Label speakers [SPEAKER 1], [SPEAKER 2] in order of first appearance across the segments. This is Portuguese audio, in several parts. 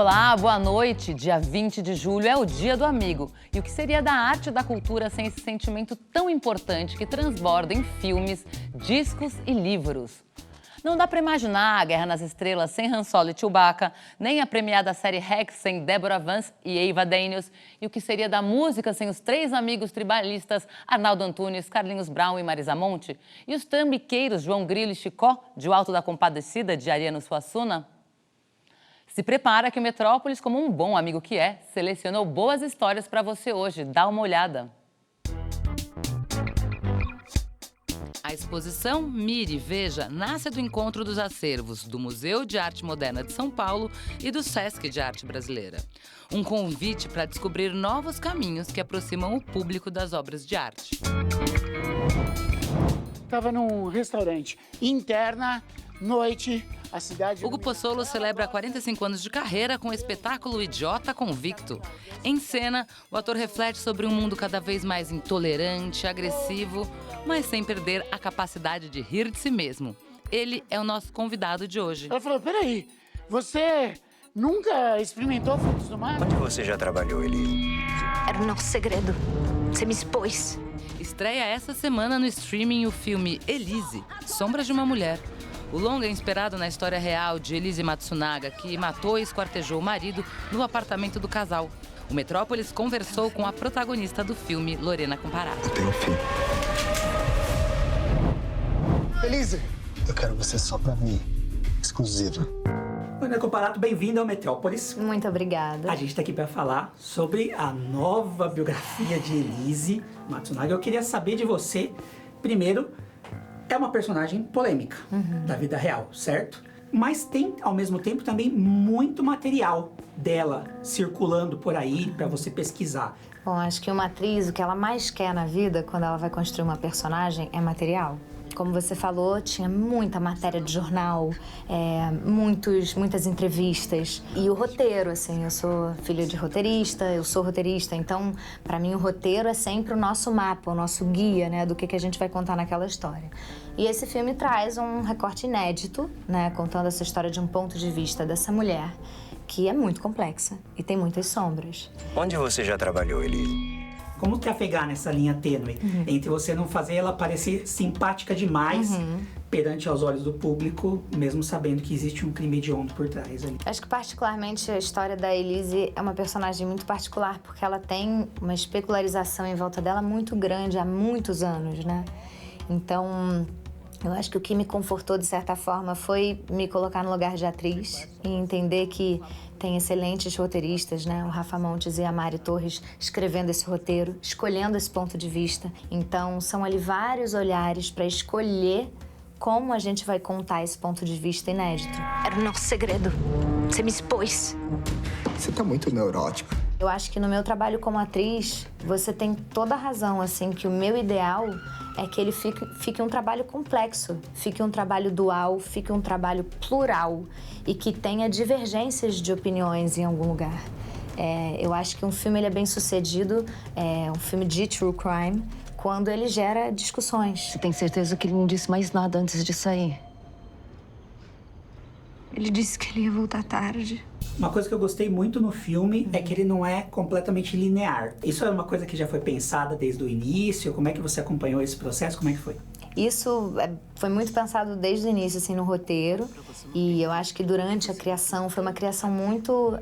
[SPEAKER 1] Olá, boa noite. Dia 20 de julho é o Dia do Amigo. E o que seria da arte e da cultura sem esse sentimento tão importante que transborda em filmes, discos e livros? Não dá pra imaginar a Guerra nas Estrelas sem Han Solo e Chewbacca, nem a premiada série Rex sem Deborah Vance e Ava Daniels. E o que seria da música sem os três amigos tribalistas Arnaldo Antunes, Carlinhos Brown e Marisa Monte? E os trambiqueiros João Grilo e Chicó, de O Alto da Compadecida, de Ariano Suassuna? Se prepara que o Metrópolis, como um bom amigo que é, selecionou boas histórias para você hoje. Dá uma olhada. A exposição Mire, Veja nasce do encontro dos acervos do Museu de Arte Moderna de São Paulo e do Sesc de Arte Brasileira. Um convite para descobrir novos caminhos que aproximam o público das obras de arte.
[SPEAKER 2] Estava num restaurante, interna, noite, a cidade...
[SPEAKER 1] Hugo Pozzolo celebra 45 anos de carreira com o espetáculo Idiota Convicto. Em cena, o ator reflete sobre um mundo cada vez mais intolerante, agressivo, mas sem perder a capacidade de rir de si mesmo. Ele é o nosso convidado de hoje.
[SPEAKER 2] Ela falou, peraí, você nunca experimentou frutos do mar?
[SPEAKER 3] Onde você já trabalhou, Elise?
[SPEAKER 4] Era o nosso segredo. Você me expôs.
[SPEAKER 1] Estreia essa semana no streaming o filme Elise, Sombras de uma Mulher. O longa é inspirado na história real de Elise Matsunaga, que matou e esquartejou o marido no apartamento do casal. O Metrópolis conversou com a protagonista do filme, Lorena Comparato.
[SPEAKER 3] Eu tenho um filho.
[SPEAKER 5] Elise, eu quero você só pra mim, exclusiva.
[SPEAKER 6] Lorena Comparato, bem-vinda ao Metrópolis.
[SPEAKER 4] Muito obrigada.
[SPEAKER 6] A gente está aqui para falar sobre a nova biografia de Elise Matsunaga. Eu queria saber de você, primeiro, é uma personagem polêmica da vida real, certo? Mas tem, ao mesmo tempo, também muito material dela circulando por aí para você pesquisar.
[SPEAKER 4] Bom, acho que uma atriz, o que ela mais quer na vida, quando ela vai construir uma personagem, é material. Como você falou, tinha muita matéria de jornal, muitas entrevistas. E o roteiro, assim, eu sou filha de roteirista, eu sou roteirista, então, para mim, o roteiro é sempre o nosso mapa, o nosso guia, né, do que a gente vai contar naquela história. E esse filme traz um recorte inédito, né, contando essa história de um ponto de vista dessa mulher, que é muito complexa e tem muitas sombras.
[SPEAKER 3] Onde você já trabalhou, Elise?
[SPEAKER 6] Como trafegar nessa linha tênue entre você não fazer ela parecer simpática demais perante aos olhos do público, mesmo sabendo que existe um crime hediondo por trás ali?
[SPEAKER 4] Acho que particularmente a história da Elise é uma personagem muito particular, porque ela tem uma especularização em volta dela muito grande há muitos anos, né? Então, eu acho que o que me confortou, de certa forma, foi me colocar no lugar de atriz e entender que tem excelentes roteiristas, né? O Rafa Montes e a Mari Torres escrevendo esse roteiro, escolhendo esse ponto de vista. Então, são ali vários olhares para escolher como a gente vai contar esse ponto de vista inédito.
[SPEAKER 7] Era o nosso segredo. Você me expôs.
[SPEAKER 5] Você tá muito neurótica.
[SPEAKER 4] Eu acho que no meu trabalho como atriz, você tem toda a razão, assim, que o meu ideal é que ele fique um trabalho complexo, fique um trabalho dual, fique um trabalho plural e que tenha divergências de opiniões em algum lugar. Eu acho que um filme ele é bem sucedido, um filme de true crime, quando ele gera discussões.
[SPEAKER 7] Você tem certeza que ele não disse mais nada antes de sair? Ele disse que ele ia voltar tarde.
[SPEAKER 6] Uma coisa que eu gostei muito no filme é que ele não é completamente linear. Isso é uma coisa que já foi pensada desde o início? Como é que você acompanhou esse processo? Como é que foi?
[SPEAKER 4] Isso foi muito pensado desde o início, assim, no roteiro. E eu acho que durante a criação, foi uma criação muito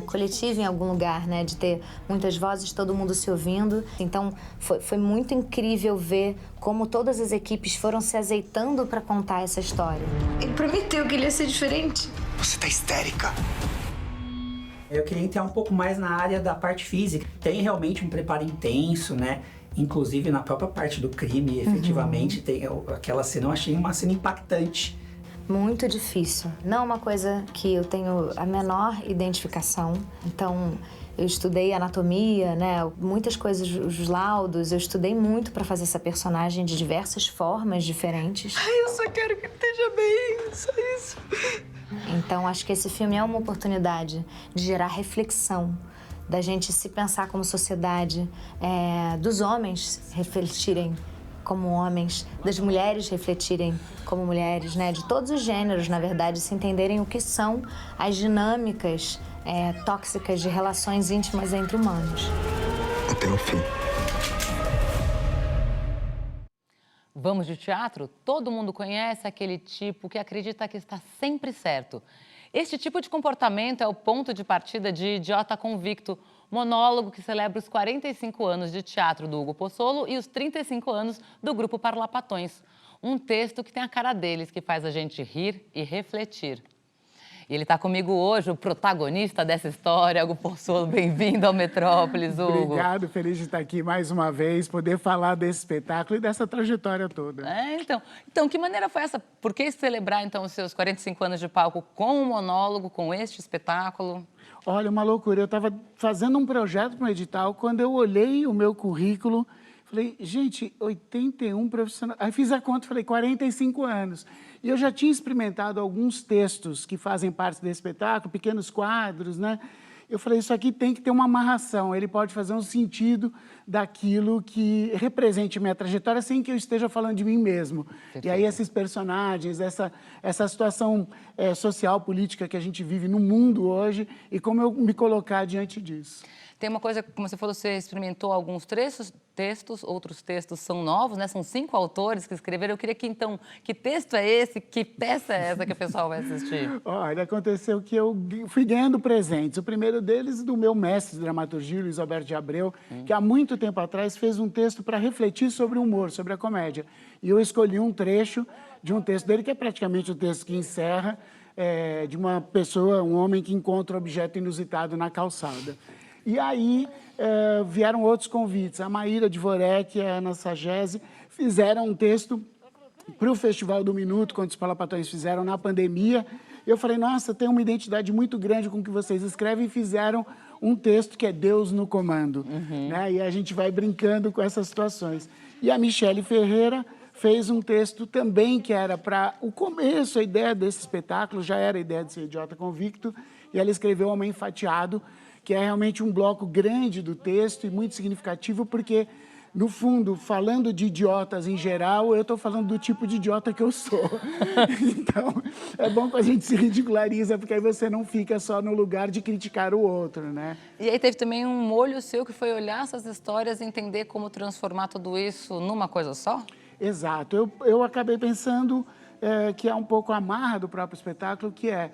[SPEAKER 4] coletiva em algum lugar, né? De ter muitas vozes, todo mundo se ouvindo. Então, foi muito incrível ver como todas as equipes foram se azeitando para contar essa história.
[SPEAKER 7] Ele prometeu que ele ia ser diferente.
[SPEAKER 5] Você tá histérica.
[SPEAKER 6] Eu queria entrar um pouco mais na área da parte física. Tem realmente um preparo intenso, né? Inclusive na própria parte do crime, efetivamente, tem aquela cena, eu achei uma cena impactante.
[SPEAKER 4] Muito difícil. Não é uma coisa que eu tenho a menor identificação. Então, eu estudei anatomia, né? Muitas coisas, os laudos. Eu estudei muito para fazer essa personagem de diversas formas diferentes.
[SPEAKER 7] Ai, eu só quero que ele esteja bem, só isso.
[SPEAKER 4] Então, acho que esse filme é uma oportunidade de gerar reflexão, da gente se pensar como sociedade, dos homens refletirem como homens, das mulheres refletirem como mulheres, né? De todos os gêneros, na verdade, se entenderem o que são as dinâmicas tóxicas de relações íntimas entre humanos.
[SPEAKER 5] Até o fim.
[SPEAKER 1] Vamos de teatro? Todo mundo conhece aquele tipo que acredita que está sempre certo. Este tipo de comportamento é o ponto de partida de Idiota Convicto, monólogo que celebra os 45 anos de teatro do Hugo Pozzolo e os 35 anos do Grupo Parlapatões. Um texto que tem a cara deles, que faz a gente rir e refletir. E ele está comigo hoje, o protagonista dessa história, Hugo Pozzolo. Bem-vindo ao Metrópolis, Hugo.
[SPEAKER 2] Obrigado, feliz de estar aqui mais uma vez, poder falar desse espetáculo e dessa trajetória toda.
[SPEAKER 1] Então, que maneira foi essa? Por que celebrar, então, os seus 45 anos de palco com um monólogo, com este espetáculo?
[SPEAKER 2] Olha, uma loucura. Eu estava fazendo um projeto para um edital, quando eu olhei o meu currículo, falei, gente, 81 profissionais. Aí fiz a conta, falei, 45 anos. E eu já tinha experimentado alguns textos que fazem parte desse espetáculo, pequenos quadros, né? Eu falei, isso aqui tem que ter uma amarração, ele pode fazer um sentido daquilo que represente minha trajetória sem que eu esteja falando de mim mesmo. Perfeito. E aí esses personagens, essa situação social, política que a gente vive no mundo hoje e como eu me colocar diante disso.
[SPEAKER 1] Tem uma coisa, como você falou, você experimentou alguns textos, outros textos são novos, né? São 5 autores que escreveram. Eu queria que, então, que texto é esse, que peça é essa que o pessoal vai assistir?
[SPEAKER 2] Olha, aconteceu que eu fui ganhando presentes. O primeiro deles do meu mestre de dramaturgia, Luiz Alberto de Abreu, que há muito tempo atrás fez um texto para refletir sobre o humor, sobre a comédia. E eu escolhi um trecho de um texto dele, que é praticamente o texto que encerra, de uma pessoa, um homem que encontra um objeto inusitado na calçada. E aí vieram outros convites. A Maíra Dvorek e a Ana Sagese fizeram um texto para o Festival do Minuto, quando os Parlapatões fizeram na pandemia. Eu falei, nossa, tem uma identidade muito grande com o que vocês escrevem, e fizeram um texto que é Deus no comando. Né? E a gente vai brincando com essas situações. E a Michele Ferreira fez um texto também que era para o começo, a ideia desse espetáculo, já era a ideia de ser Idiota Convicto, e ela escreveu Homem Fatiado, que é realmente um bloco grande do texto e muito significativo, porque, no fundo, falando de idiotas em geral, eu estou falando do tipo de idiota que eu sou. Então, é bom que a gente se ridiculariza, porque aí você não fica só no lugar de criticar o outro, né?
[SPEAKER 1] E aí teve também um molho seu que foi olhar essas histórias e entender como transformar tudo isso numa coisa só?
[SPEAKER 2] Exato. Eu acabei pensando que é um pouco a marra do próprio espetáculo, que é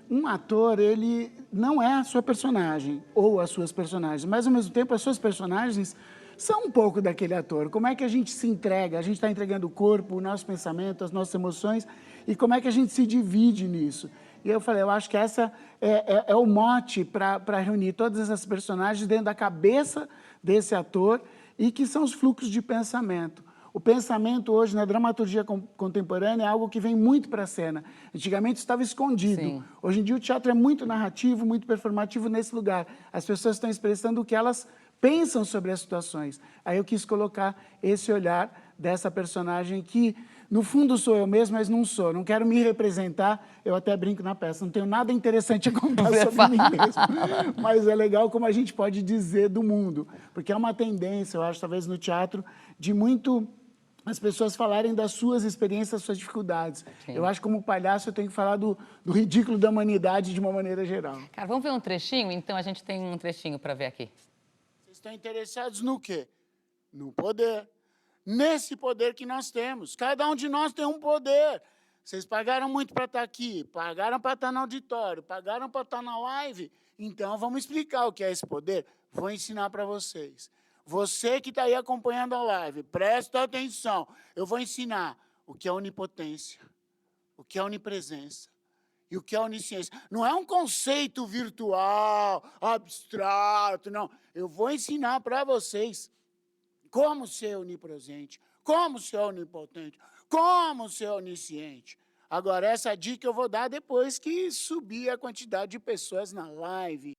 [SPEAKER 2] um ator, ele não é a sua personagem ou as suas personagens, mas, ao mesmo tempo, as suas personagens são um pouco daquele ator. Como é que a gente se entrega? A gente está entregando o corpo, o nosso pensamento, as nossas emoções, e como é que a gente se divide nisso? E eu falei, eu acho que essa é o mote para reunir todas essas personagens dentro da cabeça desse ator e que são os fluxos de pensamento. O pensamento hoje, na dramaturgia contemporânea, é algo que vem muito para a cena. Antigamente estava escondido. Sim. Hoje em dia o teatro é muito narrativo, muito performativo nesse lugar. As pessoas estão expressando o que elas pensam sobre as situações. Aí eu quis colocar esse olhar dessa personagem que, no fundo, sou eu mesmo, mas não sou. Não quero me representar, eu até brinco na peça. Não tenho nada interessante a contar sobre mim mesmo. Mas é legal como a gente pode dizer do mundo. Porque é uma tendência, eu acho, talvez no teatro, de muito as pessoas falarem das suas experiências, das suas dificuldades. Sim. Eu acho que, como palhaço, eu tenho que falar do ridículo da humanidade de uma maneira geral.
[SPEAKER 1] Cara, vamos ver um trechinho? Então, a gente tem um trechinho para ver aqui.
[SPEAKER 2] Vocês estão interessados no quê? No poder. Nesse poder que nós temos. Cada um de nós tem um poder. Vocês pagaram muito para estar aqui, pagaram para estar no auditório, pagaram para estar na live. Então, vamos explicar o que é esse poder? Vou ensinar para vocês. Você que está aí acompanhando a live, presta atenção. Eu vou ensinar o que é onipotência, o que é onipresença e o que é onisciência. Não é um conceito virtual, abstrato, não. Eu vou ensinar para vocês como ser onipresente, como ser onipotente, como ser onisciente. Agora, essa dica eu vou dar depois que subir a quantidade de pessoas na live.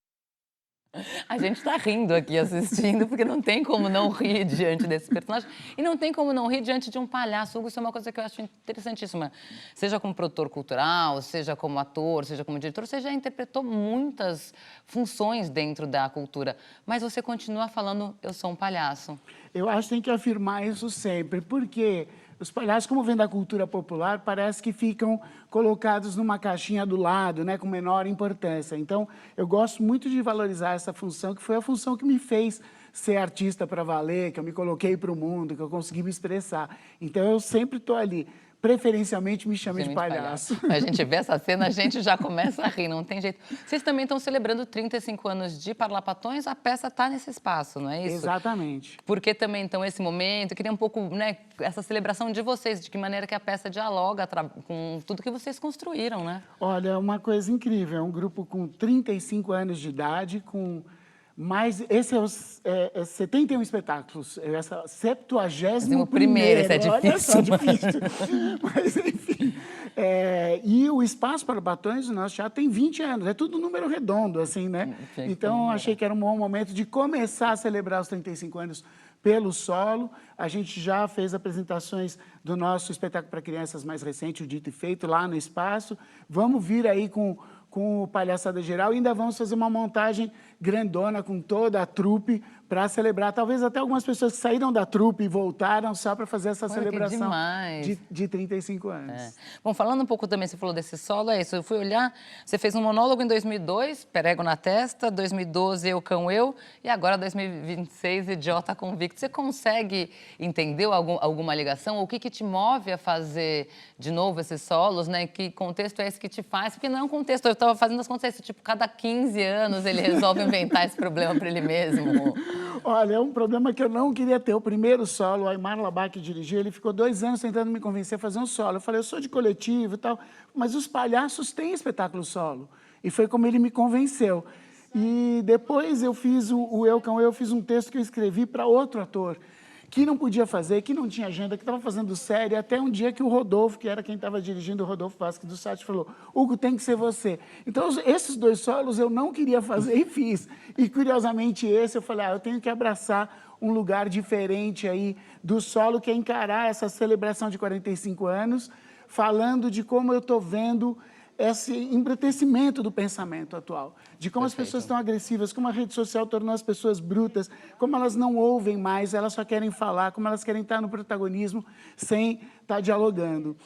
[SPEAKER 1] A gente está rindo aqui assistindo, porque não tem como não rir diante desse personagem. E não tem como não rir diante de um palhaço. Hugo, isso é uma coisa que eu acho interessantíssima. Seja como produtor cultural, seja como ator, seja como diretor, você já interpretou muitas funções dentro da cultura. Mas você continua falando, eu sou um palhaço.
[SPEAKER 2] Eu acho que tem que afirmar isso sempre, porque Os palhaços, como vêm da cultura popular, parece que ficam colocados numa caixinha do lado, né, com menor importância. Então, eu gosto muito de valorizar essa função, que foi a função que me fez ser artista para valer, que eu me coloquei para o mundo, que eu consegui me expressar. Então, eu sempre estou ali. Preferencialmente me chame de palhaço.
[SPEAKER 1] A gente vê essa cena, a gente já começa a rir, não tem jeito. Vocês também estão celebrando 35 anos de Parlapatões, a peça está nesse espaço, não é isso?
[SPEAKER 2] Exatamente.
[SPEAKER 1] Porque também, então, esse momento, eu queria um pouco, né, essa celebração de vocês, de que maneira que a peça dialoga com tudo que vocês construíram, né?
[SPEAKER 2] Olha, é uma coisa incrível, é um grupo com 35 anos de idade, com mais... Esse é 71 espetáculos, essa 71º,
[SPEAKER 1] esse é difícil.
[SPEAKER 2] Olha só, difícil. Mas, enfim. E o Espaço Parlapatões, o nosso teatro, tem 20 anos, é tudo número redondo, assim, né? Então, achei que era um bom momento de começar a celebrar os 35 anos pelo solo. A gente já fez apresentações do nosso espetáculo para crianças mais recente, o Dito e Feito, lá no Espaço. Vamos vir aí com o Palhaçada Geral, e ainda vamos fazer uma montagem grandona com toda a trupe para celebrar. Talvez até algumas pessoas que saíram da trupe e voltaram só para fazer essa celebração de 35 anos.
[SPEAKER 1] Bom, falando um pouco também, você falou desse solo, é isso, eu fui olhar, você fez um monólogo em 2002, Perego na Testa, 2012, Eu, Cão, Eu, e agora 2026, Idiota Convicto. Você consegue entender alguma ligação? O que te move a fazer de novo esses solos, né? Que contexto é esse que te faz? Porque não é um contexto, eu estava fazendo as contas, tipo, cada 15 anos ele resolve inventar esse problema para ele mesmo.
[SPEAKER 2] Olha, é um problema que eu não queria ter. O primeiro solo, o Aymar Labac dirigiu, ele ficou 2 anos tentando me convencer a fazer um solo. Eu falei, eu sou de coletivo e tal, mas os palhaços têm espetáculo solo. E foi como ele me convenceu. E depois eu fiz o Eu, Cão, Eu, fiz um texto que eu escrevi para outro ator, que não podia fazer, que não tinha agenda, que estava fazendo série, até um dia que o Rodolfo, que era quem estava dirigindo, o Rodolfo Vasques do Sátio, falou, Hugo, tem que ser você. Então, esses 2 solos eu não queria fazer e fiz. E, curiosamente, esse eu falei, eu tenho que abraçar um lugar diferente aí do solo, que é encarar essa celebração de 45 anos, falando de como eu estou vendo esse embrutecimento do pensamento atual, de como as pessoas estão agressivas, como a rede social tornou as pessoas brutas, como elas não ouvem mais, elas só querem falar, como elas querem estar no protagonismo sem estar dialogando.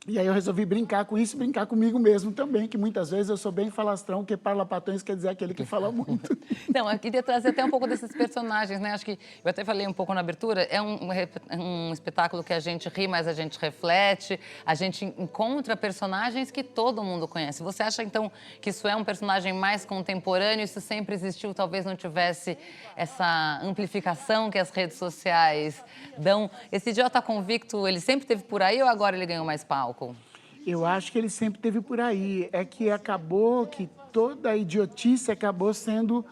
[SPEAKER 2] E aí eu resolvi brincar com isso e brincar comigo mesmo também, que muitas vezes eu sou bem falastrão, porque Parlapatões quer dizer aquele que fala muito.
[SPEAKER 1] Não, eu queria trazer até um pouco desses personagens, né? Acho que eu até falei um pouco na abertura, é um espetáculo que a gente ri, mas a gente reflete, a gente encontra personagens que todo mundo conhece. Você acha, então, que isso é um personagem mais contemporâneo, isso sempre existiu, talvez não tivesse essa amplificação que as redes sociais dão? Esse Idiota Convicto, ele sempre teve por aí ou agora ele ganhou mais palco?
[SPEAKER 2] Eu acho que ele sempre teve por aí. É que acabou que toda a idiotice acabou sendo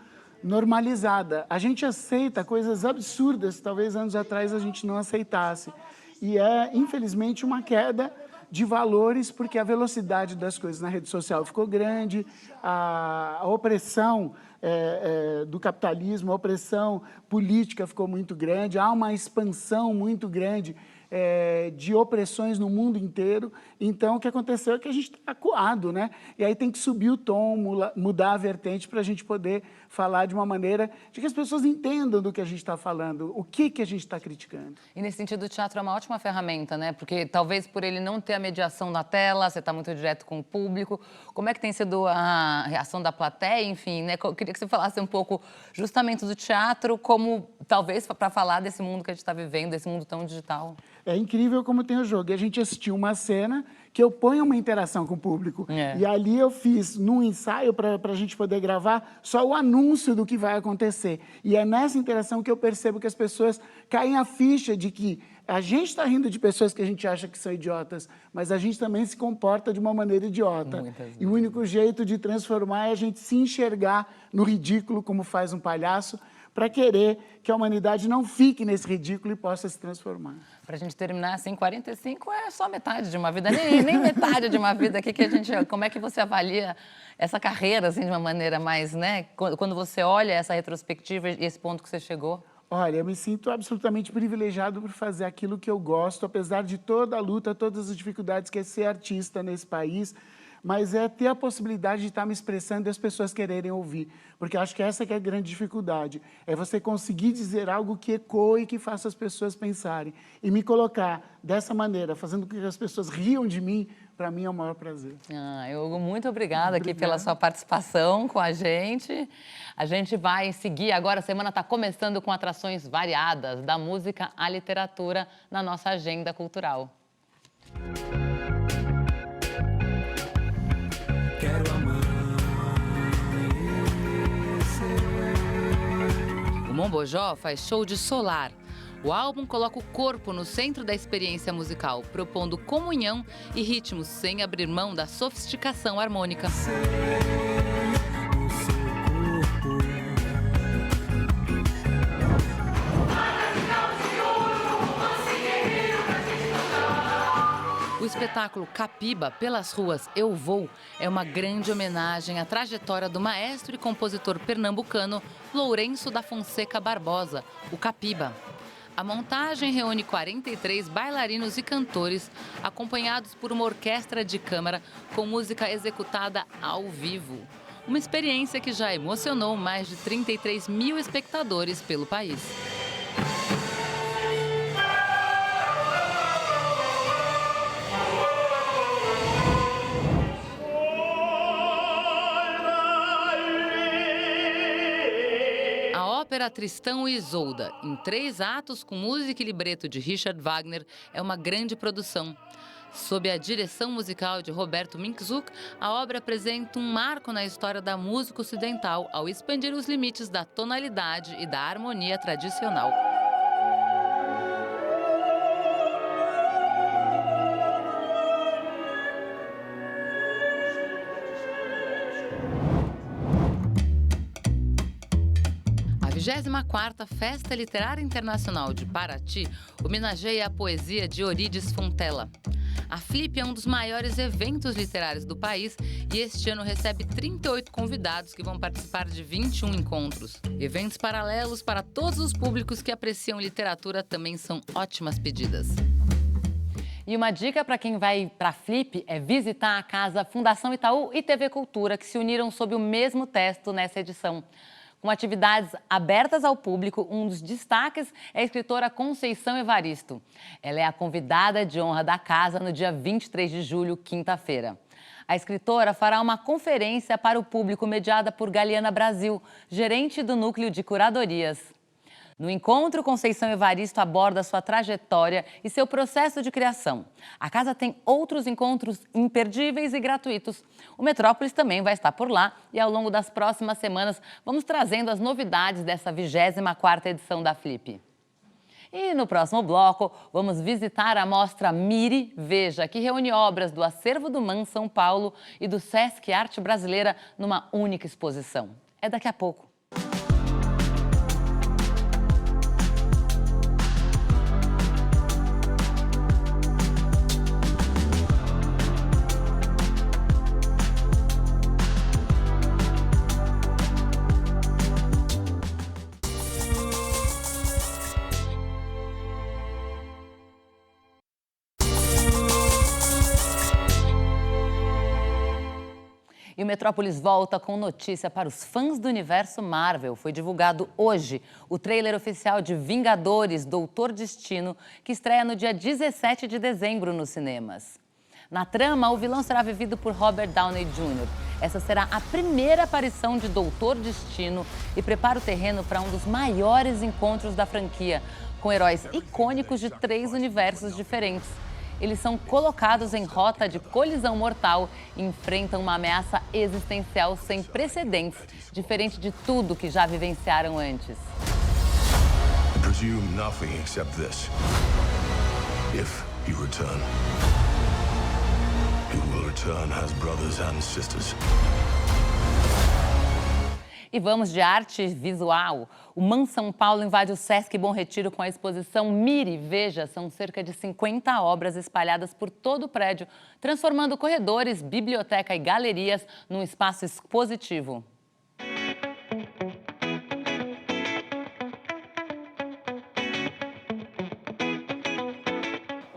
[SPEAKER 2] normalizada. A gente aceita coisas absurdas, talvez anos atrás a gente não aceitasse. E é, infelizmente, uma queda de valores, porque a velocidade das coisas na rede social ficou grande, a opressão do capitalismo, a opressão política ficou muito grande, há uma expansão muito grande de opressões no mundo inteiro. Então, o que aconteceu é que a gente está acuado, né? E aí tem que subir o tom, mudar a vertente para a gente poder falar de uma maneira de que as pessoas entendam do que a gente está falando, o que a gente está criticando.
[SPEAKER 1] E nesse sentido, o teatro é uma ótima ferramenta, né? Porque talvez por ele não ter a mediação da tela, você está muito direto com o público. Como é que tem sido a reação da plateia? Enfim, né? Eu queria que você falasse um pouco justamente do teatro, como talvez para falar desse mundo que a gente está vivendo, desse mundo tão digital.
[SPEAKER 2] É incrível como tem o jogo. E a gente assistiu uma cena que eu ponho uma interação com o público. E ali eu fiz, num ensaio, para a gente poder gravar, só o anúncio do que vai acontecer. E é nessa interação que eu percebo que as pessoas caem a ficha de que a gente está rindo de pessoas que a gente acha que são idiotas, mas a gente também se comporta de uma maneira idiota. E o único jeito de transformar é a gente se enxergar no ridículo, como faz um palhaço, para querer que a humanidade não fique nesse ridículo e possa se transformar.
[SPEAKER 1] Para a gente terminar assim, 45 é só metade de uma vida, nem metade de uma vida aqui que a gente... Como é que você avalia essa carreira, assim, de uma maneira mais, né? Quando você olha essa retrospectiva e esse ponto que você chegou?
[SPEAKER 2] Olha, eu me sinto absolutamente privilegiado por fazer aquilo que eu gosto, apesar de toda a luta, todas as dificuldades que é ser artista nesse país. mas é ter a possibilidade de estar me expressando e as pessoas quererem ouvir. Porque acho que essa que é a grande dificuldade, é você conseguir dizer algo que ecoe e que faça as pessoas pensarem. E me colocar dessa maneira, fazendo com que as pessoas riam de mim, para mim é o maior prazer.
[SPEAKER 1] Hugo, muito obrigada aqui pela sua participação com a gente. A gente vai seguir agora, a semana está começando com atrações variadas, da música à literatura na nossa agenda cultural. O Mombojó faz show de solar. O álbum coloca o corpo no centro da experiência musical, propondo comunhão e ritmos sem abrir mão da sofisticação harmônica. O espetáculo Capiba, Pelas Ruas Eu Vou, é uma grande homenagem à trajetória do maestro e compositor pernambucano Lourenço da Fonseca Barbosa, o Capiba. A montagem reúne 43 bailarinos e cantores, acompanhados por uma orquestra de câmara com música executada ao vivo. Uma experiência que já emocionou mais de 33 mil espectadores pelo país. A ópera Tristão e Isolda, em 3 atos com música e libreto de Richard Wagner, é uma grande produção. Sob a direção musical de Roberto Minczuk, a obra apresenta um marco na história da música ocidental ao expandir os limites da tonalidade e da harmonia tradicional. A 24ª Festa Literária Internacional de Paraty homenageia a poesia de Eurídice Fontella. A Flip é um dos maiores eventos literários do país e este ano recebe 38 convidados que vão participar de 21 encontros. Eventos paralelos para todos os públicos que apreciam literatura também são ótimas pedidas. E uma dica para quem vai para a Flip é visitar a casa Fundação Itaú e TV Cultura, que se uniram sob o mesmo teto nessa edição. Com atividades abertas ao público, um dos destaques é a escritora Conceição Evaristo. Ela é a convidada de honra da casa no dia 23 de julho, quinta-feira. A escritora fará uma conferência para o público mediada por Galiana Brasil, gerente do Núcleo de Curadorias. No encontro, Conceição Evaristo aborda sua trajetória e seu processo de criação. A casa tem outros encontros imperdíveis e gratuitos. O Metrópolis também vai estar por lá e ao longo das próximas semanas vamos trazendo as novidades dessa 24ª edição da Flip. E no próximo bloco, vamos visitar a mostra Miri Veja, que reúne obras do Acervo do MAN São Paulo e do Sesc Arte Brasileira numa única exposição. É daqui a pouco. E o Metrópolis volta com notícia para os fãs do universo Marvel. Foi divulgado hoje o trailer oficial de Vingadores Doutor Destino, que estreia no dia 17 de dezembro nos cinemas. Na trama, o vilão será vivido por Robert Downey Jr. Essa será a primeira aparição de Doutor Destino e prepara o terreno para um dos maiores encontros da franquia, com heróis icônicos de 3 universos diferentes. Eles são colocados em rota de colisão mortal e enfrentam uma ameaça existencial sem precedentes, diferente de tudo que já vivenciaram antes.
[SPEAKER 8] Presume nothing except this. If you return, you will return as brothers and sisters.
[SPEAKER 1] E vamos de arte visual. O MAN São Paulo invade o Sesc Bom Retiro com a exposição Miri Veja. São cerca de 50 obras espalhadas por todo o prédio, transformando corredores, biblioteca e galerias num espaço expositivo.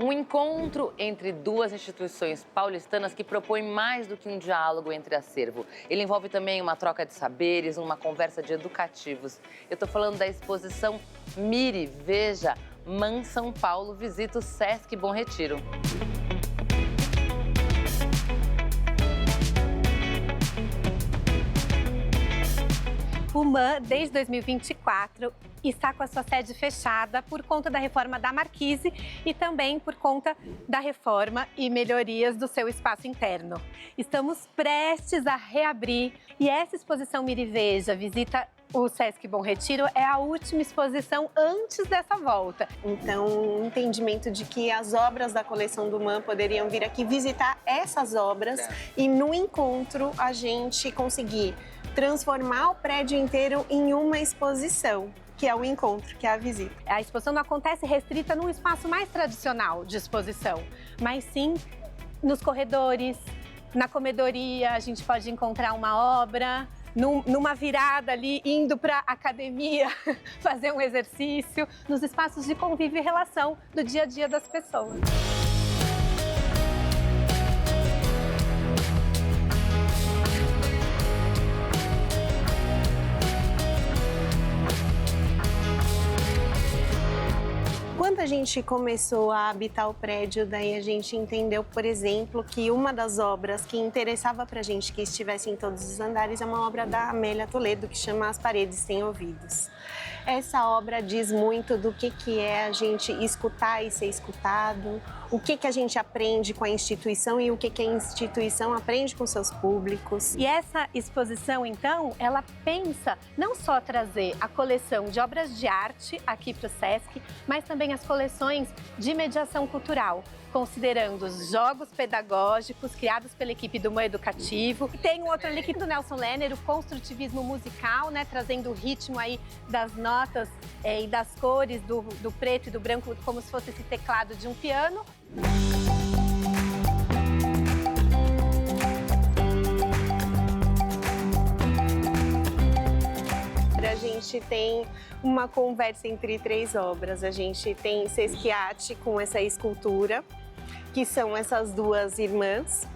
[SPEAKER 1] Um encontro entre duas instituições paulistanas que propõe mais do que um diálogo entre acervo. Ele envolve também uma troca de saberes, uma conversa de educativos. Eu estou falando da exposição Miri, Veja, MAN São Paulo visita o Sesc Bom Retiro.
[SPEAKER 9] O MAN, desde 2024, está com a sua sede fechada por conta da reforma da Marquise e também por conta da reforma e melhorias do seu espaço interno. Estamos prestes a reabrir e essa exposição Miri Veja visita o Sesc Bom Retiro é a última exposição antes dessa volta.
[SPEAKER 10] Então, um entendimento de que as obras da coleção do MAN poderiam vir aqui visitar essas obras e no encontro a gente conseguir transformar o prédio inteiro em uma exposição, que é o encontro, que é a visita.
[SPEAKER 9] A exposição não acontece restrita num espaço mais tradicional de exposição, mas sim nos corredores, na comedoria, a gente pode encontrar uma obra, numa virada ali, indo para a academia, fazer um exercício, nos espaços de convívio e relação do dia a dia das pessoas.
[SPEAKER 10] Quando a gente começou a habitar o prédio, daí a gente entendeu, por exemplo, que uma das obras que interessava pra gente que estivesse em todos os andares é uma obra da Amélia Toledo, que chama As Paredes Têm Ouvidos. Essa obra diz muito do que é a gente escutar e ser escutado, o que a gente aprende com a instituição e o que a instituição aprende com seus públicos.
[SPEAKER 9] E essa exposição, então, ela pensa não só trazer a coleção de obras de arte aqui para o Sesc, mas também as coleções de mediação cultural, considerando os jogos pedagógicos criados pela equipe do MAN Educativo. E tem um outro ali do Nelson Lerner, o construtivismo musical, né, trazendo o ritmo aí das notas e das cores do preto e do branco, como se fosse esse teclado de um piano.
[SPEAKER 10] A gente tem uma conversa entre três obras. A gente tem Sesquiate com essa escultura, que são essas duas irmãs,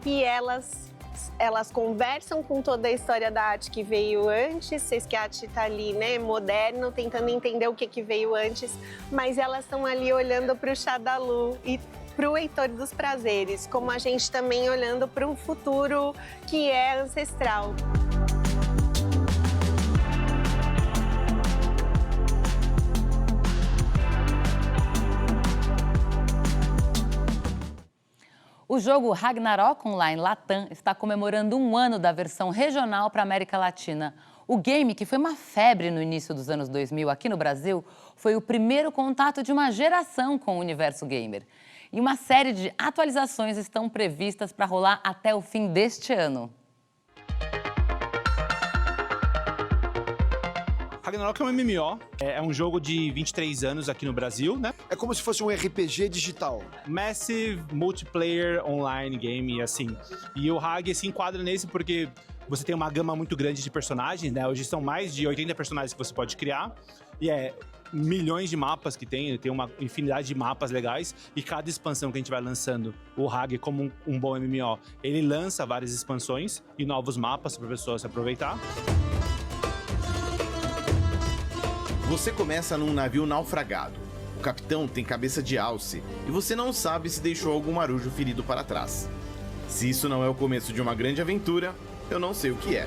[SPEAKER 10] e elas conversam com toda a história da arte que veio antes. Sesquiate está ali, né, moderno, tentando entender o que veio antes, mas elas estão ali olhando para o Xadalu e para o Heitor dos Prazeres, como a gente também olhando para um futuro que é ancestral.
[SPEAKER 1] O jogo Ragnarok Online Latam está comemorando um ano da versão regional para a América Latina. O game, que foi uma febre no início dos anos 2000 aqui no Brasil, foi o primeiro contato de uma geração com o universo gamer. E uma série de atualizações estão previstas para rolar até o fim deste ano.
[SPEAKER 11] Ragnarok é um MMO, é um jogo de 23 anos aqui no Brasil, né?
[SPEAKER 12] É como se fosse um RPG digital.
[SPEAKER 11] Massive Multiplayer Online Game, assim. E o Rag se enquadra nesse porque você tem uma gama muito grande de personagens, né? Hoje são mais de 80 personagens que você pode criar. E milhões de mapas que tem uma infinidade de mapas legais. E cada expansão que a gente vai lançando, o Rag, como um bom MMO, ele lança várias expansões e novos mapas para a pessoa se aproveitar.
[SPEAKER 13] Você começa num navio naufragado. O capitão tem cabeça de alce e você não sabe se deixou algum marujo ferido para trás. Se isso não é o começo de uma grande aventura, eu não sei o que é.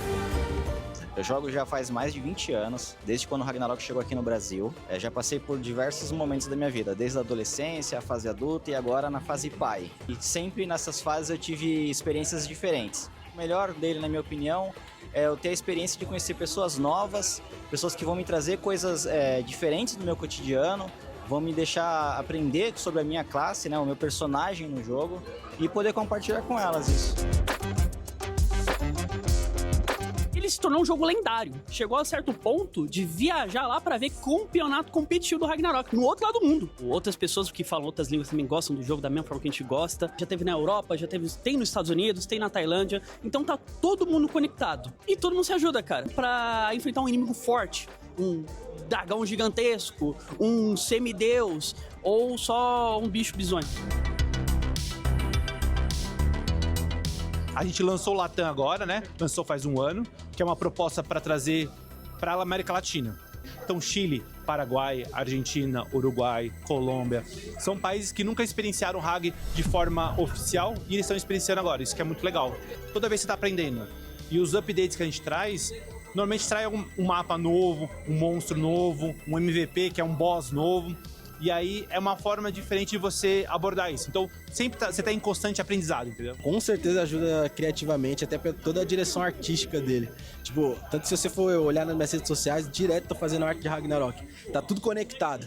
[SPEAKER 14] Eu jogo já faz mais de 20 anos, desde quando o Ragnarok chegou aqui no Brasil. Já passei por diversos momentos da minha vida, desde a adolescência, a fase adulta e agora na fase pai. E sempre nessas fases eu tive experiências diferentes. O melhor dele, na minha opinião, é eu ter a experiência de conhecer pessoas novas, pessoas que vão me trazer coisas diferentes do meu cotidiano, vão me deixar aprender sobre a minha classe, né, o meu personagem no jogo e poder compartilhar com elas isso.
[SPEAKER 15] Ele se tornou um jogo lendário. Chegou a certo ponto de viajar lá pra ver campeonato competitivo do Ragnarok, no outro lado do mundo. Outras pessoas que falam outras línguas também gostam do jogo da mesma forma que a gente gosta. Já teve na Europa, tem nos Estados Unidos, tem na Tailândia. Então tá todo mundo conectado. E todo mundo se ajuda, cara, pra enfrentar um inimigo forte. Um dragão gigantesco, um semideus ou só um bicho bizonho.
[SPEAKER 11] A gente lançou o Latam agora, né? Lançou faz um ano, que é uma proposta para trazer para a América Latina. Então, Chile, Paraguai, Argentina, Uruguai, Colômbia, são países que nunca experienciaram o RAG de forma oficial e eles estão experienciando agora, isso que é muito legal. Toda vez você está aprendendo. E os updates que a gente traz, normalmente traz um mapa novo, um monstro novo, um MVP, que é um boss novo. E aí é uma forma diferente de você abordar isso. Então, sempre você tá em constante aprendizado, entendeu?
[SPEAKER 16] Com certeza ajuda criativamente, até pela toda a direção artística dele. Tipo, tanto se você for olhar nas minhas redes sociais, direto tô fazendo arte de Ragnarok. Tá tudo conectado.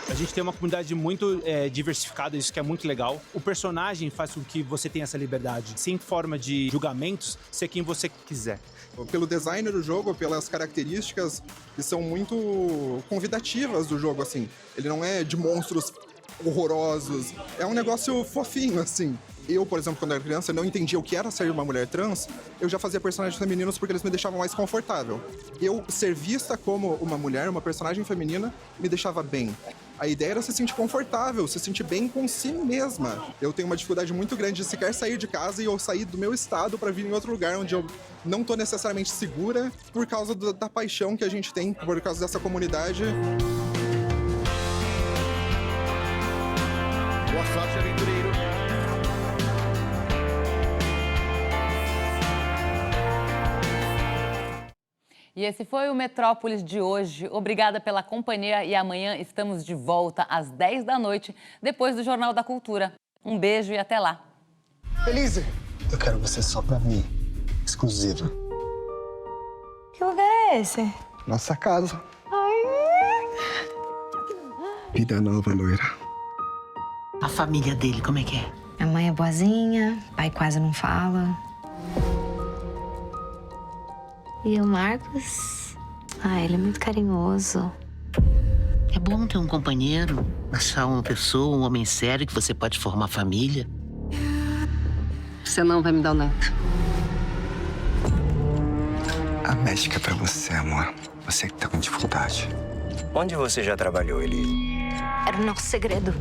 [SPEAKER 11] A gente tem uma comunidade muito diversificada, isso que é muito legal. O personagem faz com que você tenha essa liberdade, sem forma de julgamentos, ser quem você quiser.
[SPEAKER 17] Pelo design do jogo, pelas características que são muito convidativas do jogo, assim. Ele não é de monstros horrorosos, é um negócio fofinho, assim. Eu, por exemplo, quando era criança, não entendia o que era ser uma mulher trans, eu já fazia personagens femininos porque eles me deixavam mais confortável. Eu ser vista como uma mulher, uma personagem feminina, me deixava bem. A ideia era se sentir confortável, se sentir bem com si mesma. Eu tenho uma dificuldade muito grande de sequer sair de casa e eu sair do meu estado para vir em outro lugar onde eu não tô necessariamente segura por causa da paixão que a gente tem, por causa dessa comunidade.
[SPEAKER 13] Boa sorte, aventureiro.
[SPEAKER 1] E esse foi o Metrópolis de hoje. Obrigada pela companhia e amanhã estamos de volta às 10 da noite, depois do Jornal da Cultura. Um beijo e até lá.
[SPEAKER 5] Elise, eu quero você só pra mim, exclusiva.
[SPEAKER 7] Que lugar é esse?
[SPEAKER 5] Nossa casa.
[SPEAKER 7] Ai.
[SPEAKER 5] Vida nova, loira.
[SPEAKER 18] A família dele, como é que é?
[SPEAKER 4] A mãe é boazinha, pai quase não fala. E o Marcos? Ah, ele é muito carinhoso.
[SPEAKER 18] É bom ter um companheiro, achar uma pessoa, um homem sério que você pode formar família.
[SPEAKER 7] Você não vai me dar o neto.
[SPEAKER 5] A médica é pra você, amor. Você que tá com dificuldade.
[SPEAKER 3] Onde você já trabalhou, Elise?
[SPEAKER 4] Era o nosso segredo.